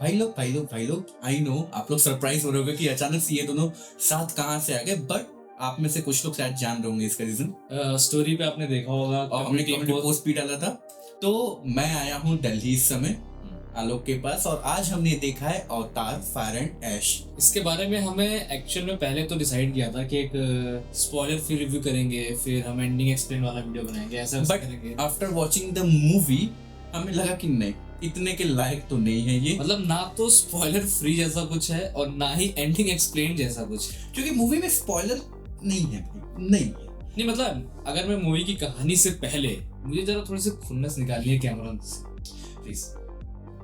भाई लोग I know आप लोग सरप्राइज हो रहे होगे कि अचानक से ये दोनों साथ कहाँ से आ गए, बट आप में से कुछ लोग शायद जान रहे होंगे इसका रीजन। स्टोरी पे आपने देखा होगा और हमने कम्युनिटी पोस्ट भी डाला था। तो मैं आया हूँ दिल्ली इस समय आलोक के पास, और आज हमने देखा है अवतार फायर एंड ऐश। इसके बारे में हमें एक्चुअल में पहले तो डिसाइड किया था कि एक स्पॉइलर फ्री रिव्यू करेंगे, फिर हम एंडिंग एक्सप्लेन वाला वीडियो बनाएंगे, ऐसा करेंगे। आफ्टर वॉचिंग द मूवी हमें लगा कि नहीं, इतने के लायक तो नहीं है ये। मतलब ना तो स्पॉइलर फ्री जैसा कुछ है और ना ही एंडिंग एक्सप्लेन जैसा कुछ, क्योंकि मूवी में स्पॉइलर नहीं है भाई, नहीं मतलब अगर मैं मूवी की कहानी से पहले मुझे जरा थोड़ी सी खुन्नस निकालनी है कैमरा से, please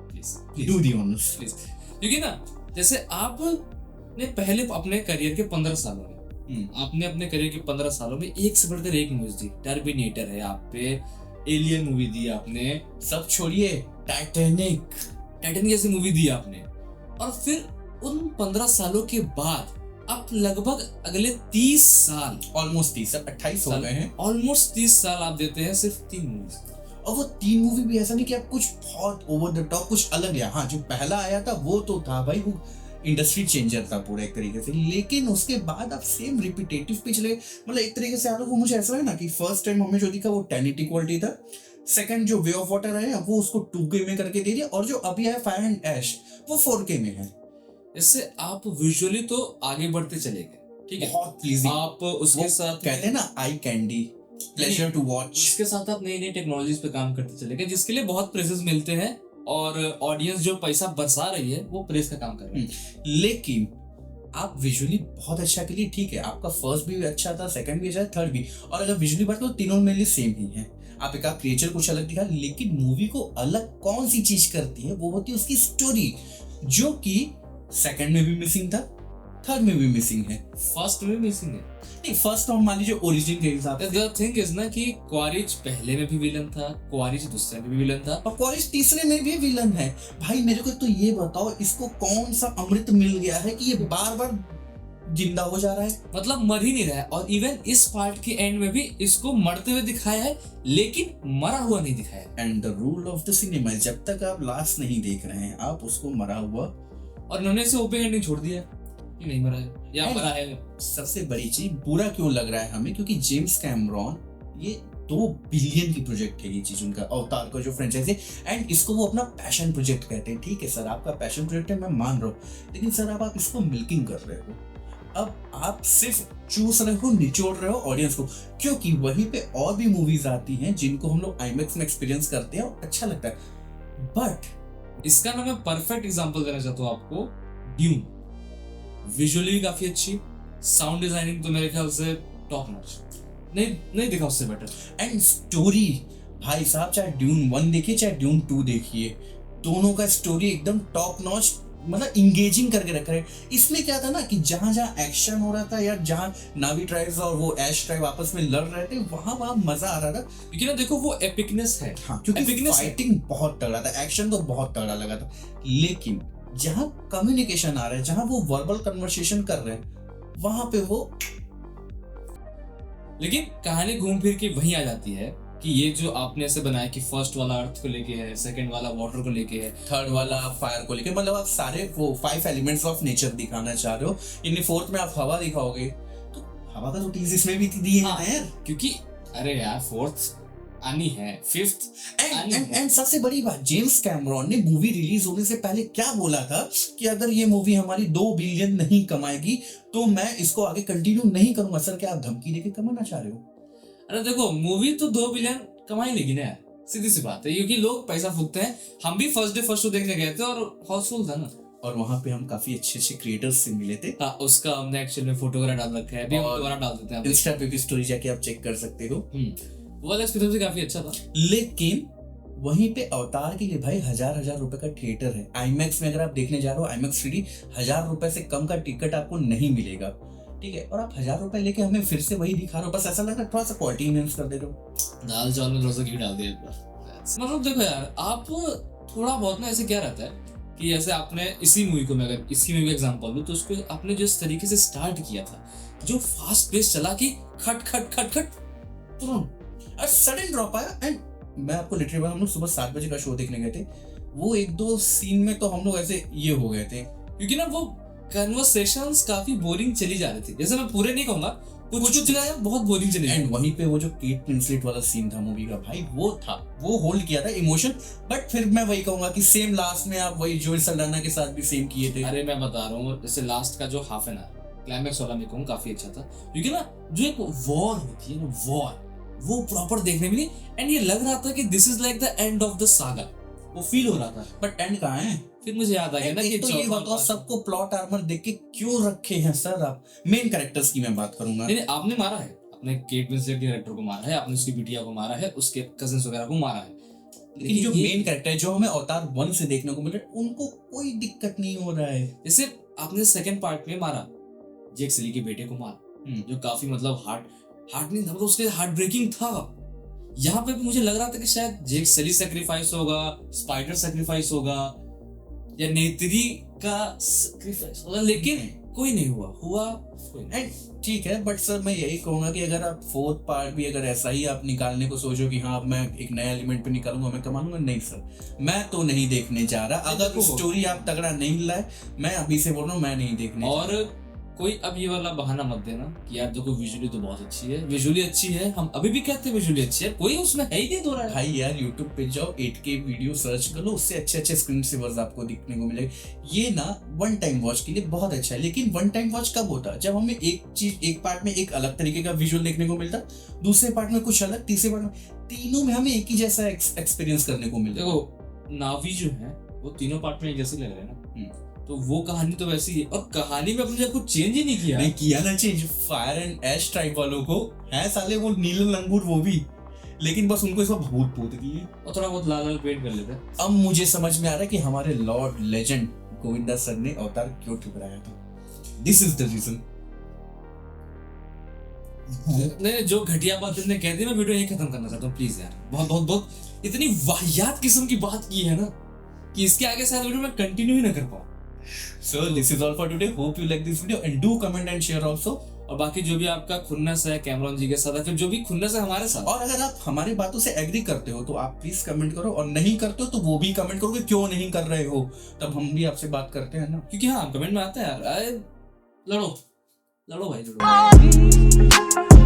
please do the honours please. क्योंकि ना जैसे आपने पहले अपने करियर के 15 सालों में आपने अपने करियर के 15 सालों में एक से बढ़कर एक मूवीज दी। टर्मिनेटर है आप पे, एलियन मूवी दी आपने, सब छोड़िए टाइटैनिक जैसी मूवी दी आपने, और फिर उन 15 सालों के बाद आप लगभग अगले 30 साल, ऑलमोस्ट 30 साल, 28 हो गए हैं, ऑलमोस्ट 30 साल आप देते हैं सिर्फ 3 मूवीज। और वो 3 मूवी भी ऐसा नहीं कि आप कुछ बहुत ओवर द टॉप कुछ अलग है। हाँ, जो पहला आया था वो तो था भाई, वो इंडस्ट्री चेंजर था पूरा एक तरीके से, लेकिन उसके बाद आप सेम रिपीटेटिव पे चले। मतलब एक तरीके से वो मुझे ऐसा है ना कि फर्स्ट टाइम हमें जो दिखा वो 1080 क्वालिटी था, सेकंड जो वे ऑफ वाटर आया वो उसको 2K में करके दे दिया, और जो अभी आया फायर एंड ऐश वो 4K में है। इससे आप विजुअली तो आगे बढ़ते चले गए, ठीक है, बहुत प्लीजिंग। आप उसके साथ कहते हैं ना eye candy, pleasure to watch. उसके साथ आप नई नई टेक्नोलॉजीज पे काम करते चले गए, जिसके लिए बहुत प्रेजेस मिलते हैं, और ऑडियंस जो पैसा बरसा रही है वो प्रेस का काम कर रही है। लेकिन आप विजुअली बहुत अच्छा के लिए ठीक है, आपका फर्स्ट भी अच्छा था, सेकंड भी अच्छा था, थर्ड भी, और अगर विजुअली बात तो तीनों मेरे लिए सेम ही है। आप एक क्रिएचर कुछ अलग दिखा, लेकिन मूवी को अलग कौन सी चीज करती है वो होती है उसकी स्टोरी, जो कि सेकंड में भी मिसिंग था, थर्ड में भी मिसिंग है, फर्स्ट में मिसिंग है। नहीं, फर्स्ट हम मान लीजिए ओरिजिन के हिसाब से। द थिंग इज ना कि क्वारिज पहले में भी विलन था, क्वारिज दूसरे में भी विलन था, और क्वारिज तीसरे में भी विलन है। भाई मेरे को तो ये बताओ, इसको कौन सा अमृत मिल गया है कि ये बार बार जिंदा हो जा रहा है, मतलब मर ही नहीं रहा है। और इवन इस पार्ट के एंड में भी इसको मरते हुए दिखाया है, लेकिन मरा हुआ नहीं दिखाया। And the rule of the cinema, जब तक आप लास्ट नहीं देख रहे हैं आप उसको मरा हुआ, और इन्होंने इसे ओपन एंडिंग छोड़ दिया कि नहीं मरा है या मरा है। सबसे बड़ी चीज, बुरा क्यों लग रहा है हमें, क्योंकि जेम्स कैमरॉन, ये 2 बिलियन की प्रोजेक्ट है ये चीज, उनका अवतार का जो फ्रेंचाइज है, एंड इसको वो अपना पैशन प्रोजेक्ट कहते हैं। ठीक है सर, आपका पैशन प्रोजेक्ट है, मैं मान रहा हूँ, लेकिन सर आप इसको मिल्किंग कर रहे हो। अब आप सिर्फ चूस रहे हो, निचोड़ रहे हो ऑडियंस को, क्योंकि वहीं पे और भी मूवीज आती हैं जिनको हम लोग आईमैक्स में एक्सपीरियंस करते हैं और अच्छा लगता है। बट इसका ना मैं परफेक्ट एग्जांपल देना चाहता हूँ आपको, ड्यून। विजुअली काफी अच्छी, साउंड डिजाइनिंग तो मेरे ख्याल से टॉप नॉच, नहीं दिखा उससे बेटर। एंड स्टोरी, भाई साहब चाहे ड्यून 1 देखिए चाहे ड्यून 2 देखिए, दोनों का स्टोरी एकदम टॉप नॉच, मतलब इंगेजिंग करके रखा है। इसमें क्या था ना कि जहां जहां एक्शन हो रहा था या जहां नावी ट्राइब्स और वो ऐश ट्राइब आपस में लड़ रहे थे, वहां मजा आ रहा था, क्योंकि ना देखो वो एपिकनेस है। हाँ, क्योंकि फाइटिंग बहुत तगड़ा था, एक्शन तो बहुत तगड़ा लगा था, लेकिन जहां कम्युनिकेशन आ रहा है, जहां वो वर्बल कन्वर्सेशन कर रहे हैं, वहां पे वो, लेकिन कहानी घूम फिर के वहीं आ जाती है कि ये जो आपने ऐसे बनाया कि फर्स्ट वाला अर्थ को लेके है, सेकंड वाला वाटर को लेके है, थर्ड वाला फायर को लेके, मतलब आप सारे वो 5 एलिमेंट्स ऑफ नेचर दिखाना चाह रहे हो। इनमें फोर्थ में आप हवा दिखाओगे, तो हवा का तो टीज इसमें भी दी है यार, क्योंकि अरे यार फोर्थ आनी है, फिफ्थ एंड सबसे बड़ी बात, जेम्स कैमरॉन ने मूवी रिलीज होने से पहले क्या बोला था कि अगर ये मूवी हमारी 2 बिलियन नहीं कमाएगी तो मैं इसको आगे कंटिन्यू नहीं करूंगा। सर क्या आप धमकी देके कमाना चाह रहे हो? अरे देखो मूवी तो 2 बिलियन कमाई लेगी ना यार, सीधी सी बात है, क्योंकि लोग पैसा फूकते हैं। हम भी फर्स्ट शो देखने गए थे और हाउसफुल था ना, और वहां पे हम काफी अच्छे क्रिएटर्स से मिले थे। हाँ, उसका हमने एक्चुअली में फोटो वगैरह डाल रखा है, अभी हम दोबारा डाल देते हैं, इंस्टा पे भी स्टोरी जाके आप चेक कर सकते हो। वो वाला एक्सपीरियंस भी काफी अच्छा था। लेकिन वहीं पे अवतार के लिए भाई 1000 रुपए का थिएटर है। आईमैक्स में अगर आप देखने जा रहे हो, आईमैक्स 3D 1000 रुपए से कम का टिकट आपको नहीं मिलेगा, ठीक है, और आप 1000 रुपए लेके हमें फिर से वही दिखा रहे हो, बस ऐसा लग रहा है थोड़ा सा क्वालिटी इनहेंस कर दे रहे हो। दाल चावल में थोड़ा सा घी डाल दिया एक बार। मतलब देखो यार, आप थोड़ा बहुत ना ऐसे क्या रहता है कि ऐसे आपने इसी मूवी को, मैं अगर इसी मूवी का एग्जांपल लूं, तो उसको आपने जिस तरीके से स्टार्ट किया था, जो फास्ट पेस चला कि खट खट खट खट तुरंत सडन ड्रॉप आया। एंड मैं आपको लिटरली, हम लोग सुबह 7 बजे का शो देखने गए थे, वो एक दो सीन में तो हम लोग ऐसे ये हो गए थे, क्योंकि ना वो कन्वर्सेशंस काफी बोरिंग चली जा रही थी। जैसे मैं पूरे नहीं कहूंगा, कुछ जगह बहुत बोरिंग चली जा एंड रही वहीं पे वो जो केट विंसलेट वाला सीन था मूवी का, भाई वो था, वो होल्ड किया था इमोशन। बट फिर मैं वही कहूंगा कि सेम लास्ट में आप वही जोई सल्डाना के साथ भी सेम किए थे। अरे मैं बता रहा हूँ, जैसे लास्ट का जो हाफ एन आवर क्लाइमैक्स वाला मैं कहूँ काफी अच्छा था, क्योंकि ना जो एक वॉर होती है ना, वॉर वो प्रॉपर देखने मिली। एंड ये लग रहा था कि this is like the end of the saga, वो फील हो रहा था। बट एंड कहाँ है? फिर मुझे याद आ गया ना कि एक तो ये बताओ सबको प्लॉट आर्मर देख के क्यों रखे हैं सर आप? मेन कैरेक्टर्स की मैं बात करूंगा। नहीं, आपने मारा है, आपने केट विंसलेट कैरेक्टर को मारा है, आपने उसकी बिटिया को मारा है, उसके कजिन्स वगैरह को मारा है, लेकिन जो मेन कैरेक्टर है जो हमें अवतार 1 से देखने को मिल रहा है, उनको कोई दिक्कत नहीं हो रहा है। जैसे आपने सेकंड पार्ट में मारा जेक सली के बेटे को मारा, जो काफी मतलब हार्ट नहीं था, मतलब उसके हार्ट ब्रेकिंग था। यहाँ पे भी मुझे लग रहा था कि शायद जेक सली सेक्रीफाइस होगा, स्पाइडर सेक्रीफाइस होगा, या नेत्री का सेक्रीफाइस होगा, लेकिन कोई नहीं हुआ कोई नहीं। एंड ठीक है, बट सर मैं यही कहूंगा कि अगर आप फोर्थ पार्ट भी अगर ऐसा ही आप निकालने को सोचो कि हाँ मैं एक नया एलिमेंट पे निकालूंगा, मैं कमा लूंगा, नहीं सर, मैं तो नहीं देखने जा रहा। अगर स्टोरी आप तगड़ा नहीं लाए, मैं अभी से बोल रहा हूँ, मैं नहीं देखने। और कोई अब ये वाला बहाना मत देना कि यार देखो विजुअली तो बहुत अच्छी है, विजुअली अच्छी है, हम अभी भी कहते हैं विजुअली अच्छी है, कोई उसमें है ही नहीं दो रहा है। भाई यार YouTube पे जाओ, 8K वीडियो सर्च कर लो, उससे अच्छे स्क्रीन सेवर्स आपको दिखने को मिलेगा। ये ना वन टाइम वॉच के लिए बहुत अच्छा है, लेकिन वन टाइम वॉच कब होता है? जब हमें एक पार्ट में एक अलग तरीके का विजुअल देखने को मिलता, दूसरे पार्ट में कुछ अलग, तीसरे पार्ट में, तीनों में हमें एक ही जैसा एक्सपीरियंस करने को मिलता। देखो नावी जो है वो तीनों पार्ट में एक जैसे लग रहे हैं ना, तो वो कहानी तो वैसी है, और कहानी में अपने कुछ चेंज ही नहीं किया। नहीं किया ना change, fire and ash tribe वालों को है साले वो नीले लंगूर, वो भी, लेकिन बस उनको इसमें भूत पूत किए और थोड़ा बहुत लाल लाल पेंट कर लेते हैं। अब मुझे समझ में आ रहा है कि हमारे लॉर्ड लेजेंड गोविंदा सर ने अवतार क्यों ठुकराया था। This is the reason. नहीं, जो घटिया बात तुमने कह दी, मैं वीडियो यही खत्म करना चाहता हूँ प्लीज यार। बहुत इतनी वाहियात किस्म की बात की है ना कि इसके आगे शायद वीडियो में कंटिन्यू ही ना कर पाऊँ। So this is all for today. Hope you like this video and do comment and share also. और बाकी जो भी आपका खुन्नस है कैमरॉन जी के साथ, फिर जो भी खुन्नस है हमारे साथ, और अगर आप हमारी बातों से एग्री करते हो तो आप प्लीज कमेंट करो, और नहीं करते हो तो वो भी कमेंट करो कि क्यों नहीं कर रहे हो, तब हम भी आपसे बात करते हैं ना। क्योंकि हाँ कमेंट में आता है यार, लड़ो भाई लड़ो।